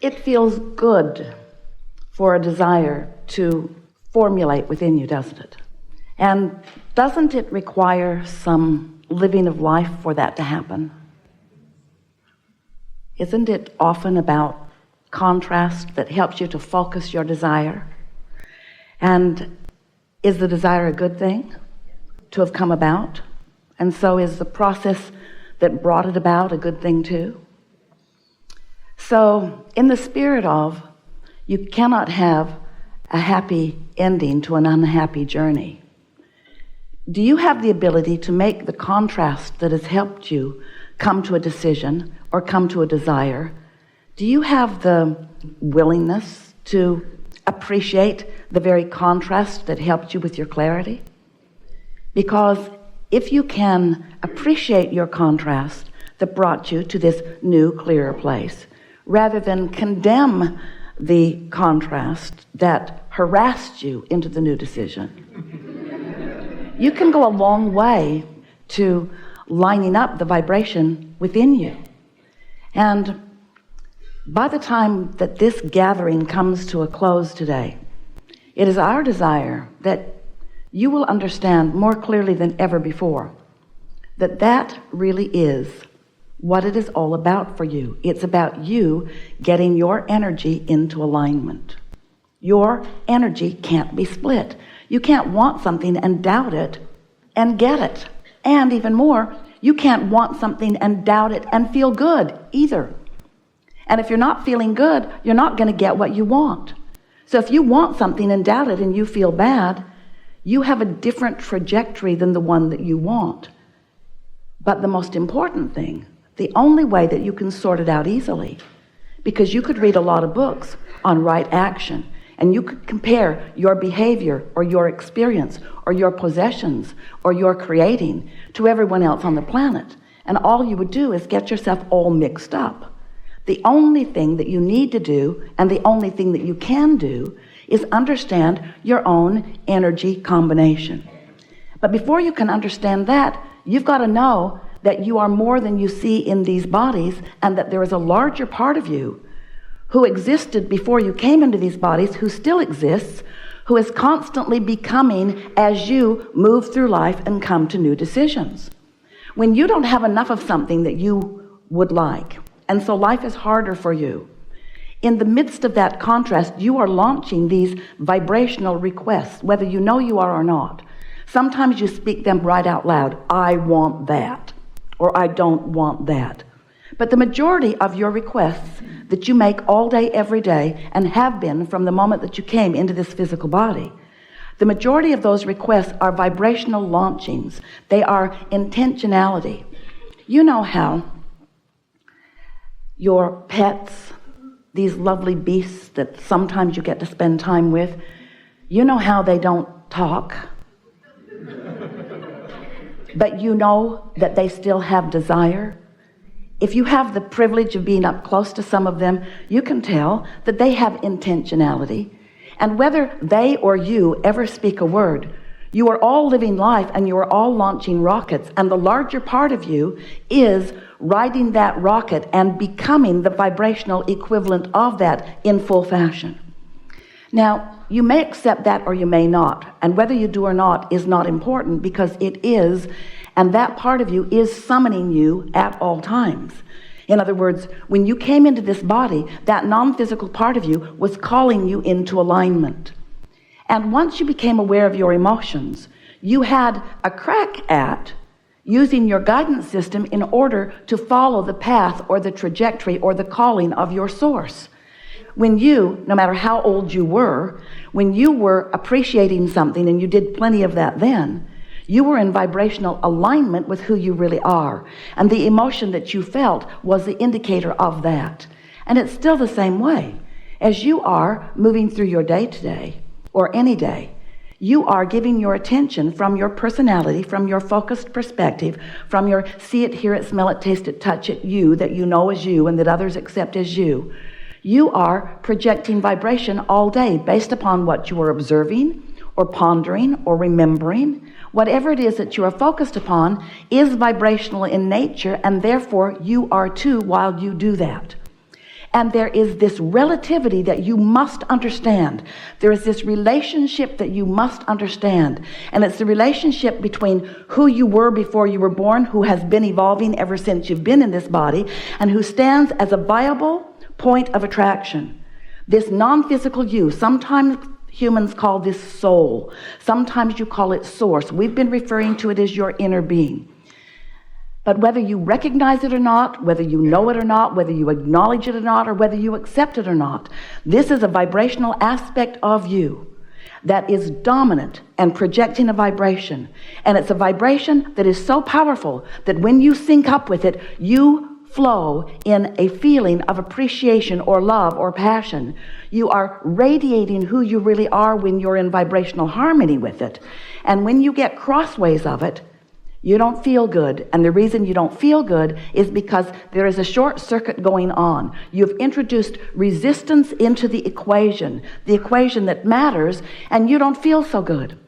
It feels good for a desire to formulate within you, doesn't it? And doesn't it require some living of life for that to happen? Isn't it often about contrast that helps you to focus your desire? And is the desire a good thing to have come about? And so is the process that brought it about a good thing too? So in the spirit of, you cannot have a happy ending to an unhappy journey. Do you have the ability to make the contrast that has helped you come to a decision or come to a desire? Do you have the willingness to appreciate the very contrast that helped you with your clarity? Because if you can appreciate your contrast that brought you to this new, clearer place, rather than condemn the contrast that harassed you into the new decision, you can go a long way to lining up the vibration within you. And by the time that this gathering comes to a close today, it is our desire that you will understand more clearly than ever before that that really is what it is all about for you. It's about you getting your energy into alignment. Your energy can't be split. You can't want something and doubt it and get it. And even more, you can't want something and doubt it and feel good either. And if you're not feeling good, you're not going to get what you want. So if you want something and doubt it and you feel bad, you have a different trajectory than the one that you want. But the most important thing, the only way that you can sort it out easily, because you could read a lot of books on right action, and you could compare your behavior or your experience or your possessions or your creating to everyone else on the planet, and all you would do is get yourself all mixed up. The only thing that you need to do, and the only thing that you can do, is understand your own energy combination. But before you can understand that, you've got to know that you are more than you see in these bodies, and that there is a larger part of you who existed before you came into these bodies, who still exists, who is constantly becoming as you move through life and come to new decisions. When you don't have enough of something that you would like, and so life is harder for you, in the midst of that contrast, you are launching these vibrational requests, whether you know you are or not. Sometimes you speak them right out loud. I want that, or I don't want that. But the majority of your requests that you make all day, every day, and have been from the moment that you came into this physical body, the majority of those requests are vibrational launchings. They are intentionality. You know how your pets, these lovely beasts that sometimes you get to spend time with, you know how they don't talk, but you know that they still have desire. If you have the privilege of being up close to some of them, you can tell that they have intentionality. And whether they or you ever speak a word, you are all living life and you are all launching rockets. And the larger part of you is riding that rocket and becoming the vibrational equivalent of that in full fashion. Now, you may accept that or you may not. And whether you do or not is not important, because it is, and that part of you is summoning you at all times. In other words, when you came into this body, that non-physical part of you was calling you into alignment. And once you became aware of your emotions, you had a crack at using your guidance system in order to follow the path or the trajectory or the calling of your source. When you, no matter how old you were, when you were appreciating something, and you did plenty of that then, you were in vibrational alignment with who you really are. And the emotion that you felt was the indicator of that. And it's still the same way. As you are moving through your day today, or any day, you are giving your attention from your personality, from your focused perspective, from your see it, hear it, smell it, taste it, touch it, you, that you know as you and that others accept as you. You are projecting vibration all day based upon what you are observing or pondering or remembering. Whatever it is that you are focused upon is vibrational in nature, and therefore you are too while you do that. And there is this relativity that you must understand. There is this relationship that you must understand. And it's the relationship between who you were before you were born, who has been evolving ever since you've been in this body, and who stands as a viable point of attraction. This non-physical you, sometimes humans call this soul. Sometimes you call it source. We've been referring to it as your inner being. But whether you recognize it or not, whether you know it or not, whether you acknowledge it or not, or whether you accept it or not, this is a vibrational aspect of you that is dominant and projecting a vibration. And it's a vibration that is so powerful that when you sync up with it, you flow in a feeling of appreciation or love or passion. You are radiating who you really are when you're in vibrational harmony with it. And when you get crossways of it, you don't feel good. And the reason you don't feel good is because there is a short circuit going on. You've introduced resistance into the equation that matters, and you don't feel so good.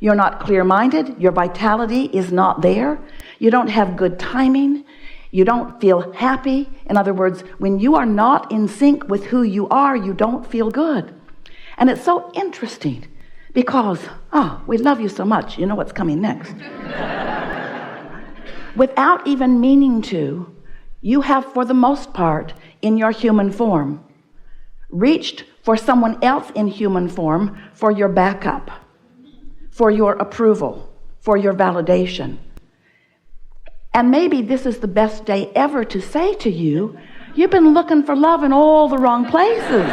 You're not clear-minded. Your vitality is not there. You don't have good timing. You don't feel happy. In other words, when you are not in sync with who you are, you don't feel good. And it's so interesting because, we love you so much. You know what's coming next. Without even meaning to, you have, for the most part, in your human form, reached for someone else in human form for your backup, for your approval, for your validation. And maybe this is the best day ever to say to you, you've been looking for love in all the wrong places.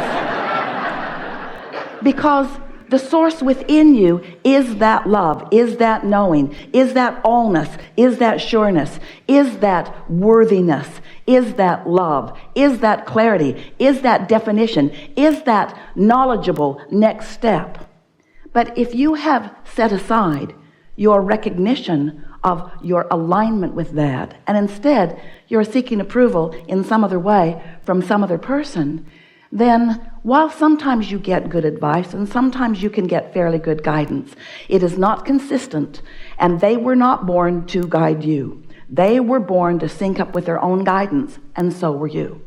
Because the source within you is that love, is that knowing, is that allness, is that sureness, is that worthiness, is that love, is that clarity, is that definition, is that knowledgeable next step. But if you have set aside your recognition of your alignment with that, and instead you're seeking approval in some other way from some other person, then while sometimes you get good advice and sometimes you can get fairly good guidance, it is not consistent, and they were not born to guide you. They were born to sync up with their own guidance, and so were you.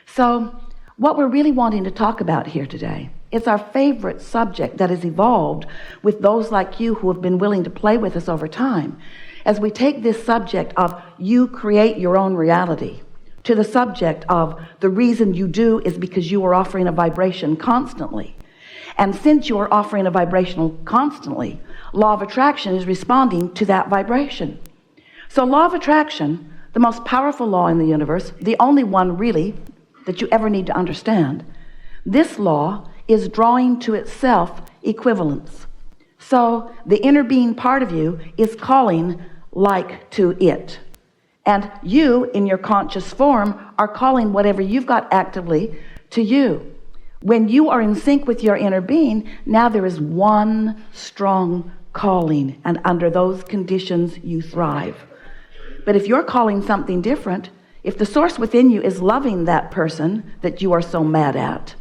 So what we're really wanting to talk about here today is our favorite subject that has evolved with those like you who have been willing to play with us over time, as we take this subject of you create your own reality to the subject of the reason you do is because you are offering a vibration constantly. And since you are offering a vibrational constantly, law of attraction is responding to that vibration. So law of attraction, the most powerful law in the universe, the only one really that you ever need to understand, this law is drawing to itself equivalence. So the inner being part of you is calling like to it. And you, in your conscious form, are calling whatever you've got actively to you. When you are in sync with your inner being, now there is one strong calling, and under those conditions you thrive. But if you're calling something different, if the source within you is loving that person that you are so mad at,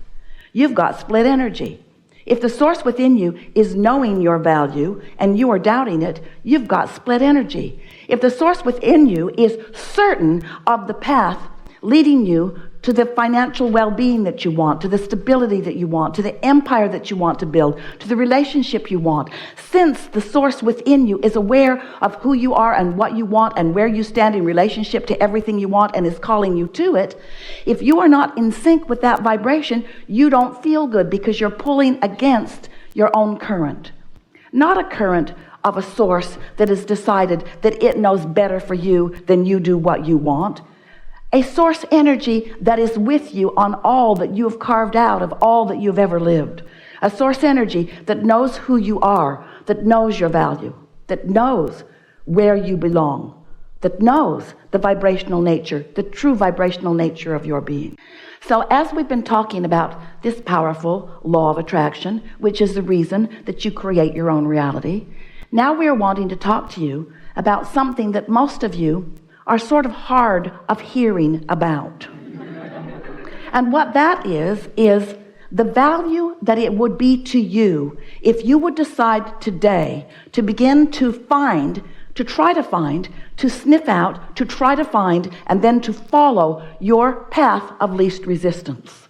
you've got split energy. If the source within you is knowing your value and you are doubting it, you've got split energy. If the source within you is certain of the path leading you to the financial well-being that you want, to the stability that you want, to the empire that you want to build, to the relationship you want, since the source within you is aware of who you are and what you want and where you stand in relationship to everything you want and is calling you to it, if you are not in sync with that vibration, you don't feel good because you're pulling against your own current. Not a current of a source that has decided that it knows better for you than you do what you want. A source energy that is with you on all that you have carved out of all that you've ever lived. A source energy that knows who you are, that knows your value, that knows where you belong, that knows the vibrational nature, the true vibrational nature of your being. So as we've been talking about this powerful law of attraction, which is the reason that you create your own reality, now we are wanting to talk to you about something that most of you are sort of hard of hearing about. And what that is the value that it would be to you if you would decide today to begin to find to try to find, to sniff out, to try to find, and then to follow your path of least resistance.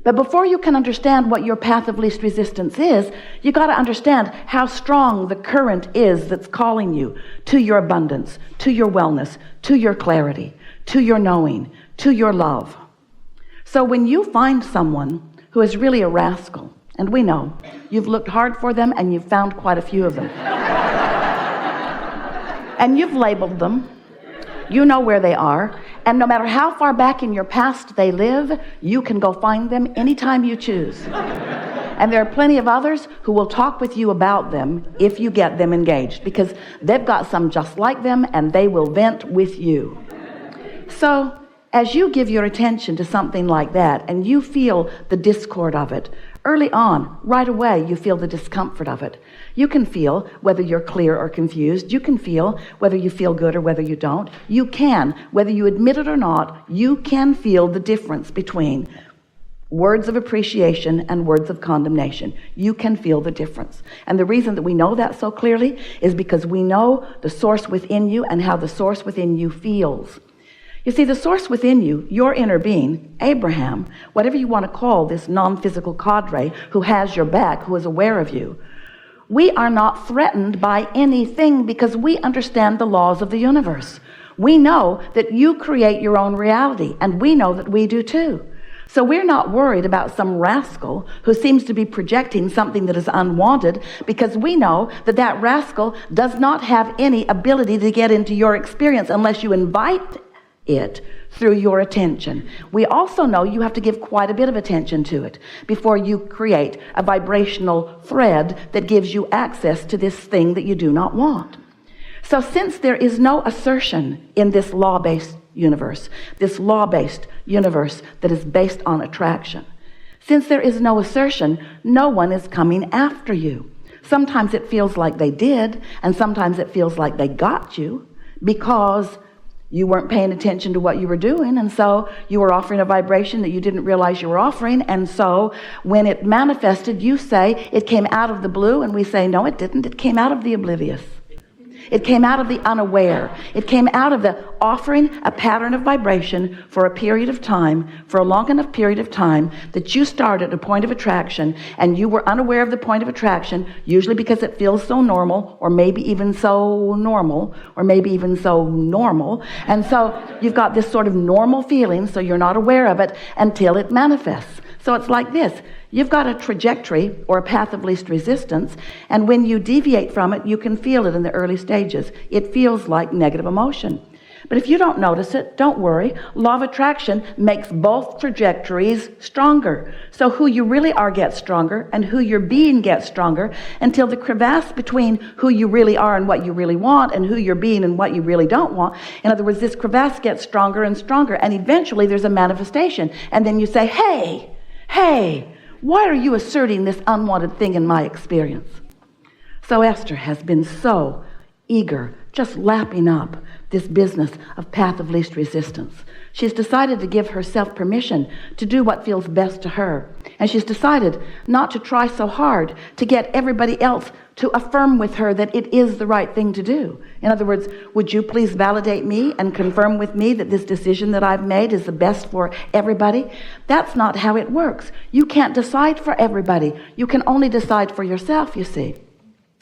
But before you can understand what your path of least resistance is, you got to understand how strong the current is that's calling you to your abundance, to your wellness, to your clarity, to your knowing, to your love. So when you find someone who is really a rascal, and we know, you've looked hard for them and you've found quite a few of them. And you've labeled them. You know where they are. And no matter how far back in your past they live, you can go find them anytime you choose. And there are plenty of others who will talk with you about them if you get them engaged, because they've got some just like them and they will vent with you. So as you give your attention to something like that and you feel the discord of it, early on, right away, you feel the discomfort of it. You can feel whether you're clear or confused. You can feel whether you feel good or whether you don't. You can, whether you admit it or not, you can feel the difference between words of appreciation and words of condemnation. You can feel the difference. And the reason that we know that so clearly is because we know the source within you and how the source within you feels. You see, the source within you, your inner being, Abraham, whatever you want to call this non-physical cadre who has your back, who is aware of you, we are not threatened by anything because we understand the laws of the universe. We know that you create your own reality, and we know that we do too. So we're not worried about some rascal who seems to be projecting something that is unwanted, because we know that that rascal does not have any ability to get into your experience unless you invite it through your attention. We also know you have to give quite a bit of attention to it before you create a vibrational thread that gives you access to this thing that you do not want. So since there is no assertion in this law-based universe, this law-based universe that is based on attraction, since there is no assertion, no one is coming after you. Sometimes it feels like they did, and sometimes it feels like they got you because you weren't paying attention to what you were doing, and so you were offering a vibration that you didn't realize you were offering. And so when it manifested, you say it came out of the blue, and we say no, it didn't. It came out of the oblivious. It came out of the unaware. It came out of the offering a pattern of vibration for a period of time, for a long enough period of time that you started at a point of attraction, and you were unaware of the point of attraction, usually because it feels so normal, or maybe even so normal, or maybe even so normal. And so you've got this sort of normal feeling, so you're not aware of it until it manifests. So it's like this. You've got a trajectory or a path of least resistance, and when you deviate from it, you can feel it in the early stages. It feels like negative emotion. But if you don't notice it, don't worry. Law of attraction makes both trajectories stronger. So who you really are gets stronger, and who you're being gets stronger, until the crevasse between who you really are and what you really want, and who you're being and what you really don't want. In other words, this crevasse gets stronger and stronger, and eventually there's a manifestation. And then you say, hey, why are you asserting this unwanted thing in my experience? So Esther has been so eager, just lapping up this business of path of least resistance. She's decided to give herself permission to do what feels best to her. And she's decided not to try so hard to get everybody else to affirm with her that it is the right thing to do. In other words, would you please validate me and confirm with me that this decision that I've made is the best for everybody? That's not how it works. You can't decide for everybody. You can only decide for yourself, you see.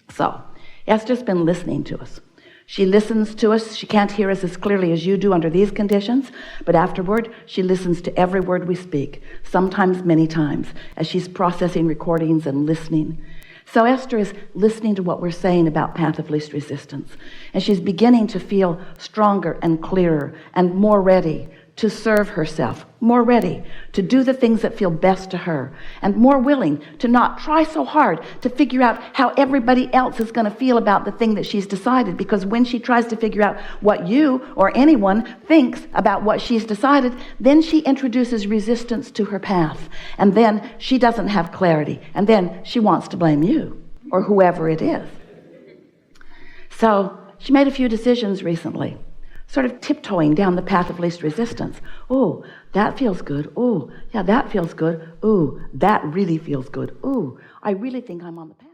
So Esther's been listening to us. She listens to us. She can't hear us as clearly as you do under these conditions, but afterward, she listens to every word we speak, sometimes many times, as she's processing recordings and listening. So Esther is listening to what we're saying about path of least resistance, and she's beginning to feel stronger and clearer and more ready to serve herself, more ready to do the things that feel best to her, and more willing to not try so hard to figure out how everybody else is going to feel about the thing that she's decided, because when she tries to figure out what you or anyone thinks about what she's decided, then she introduces resistance to her path, and then she doesn't have clarity, and then she wants to blame you or whoever it is. So she made a few decisions recently, sort of tiptoeing down the path of least resistance. Oh, that feels good. Oh, yeah, that feels good. Oh, that really feels good. Oh, I really think I'm on the path.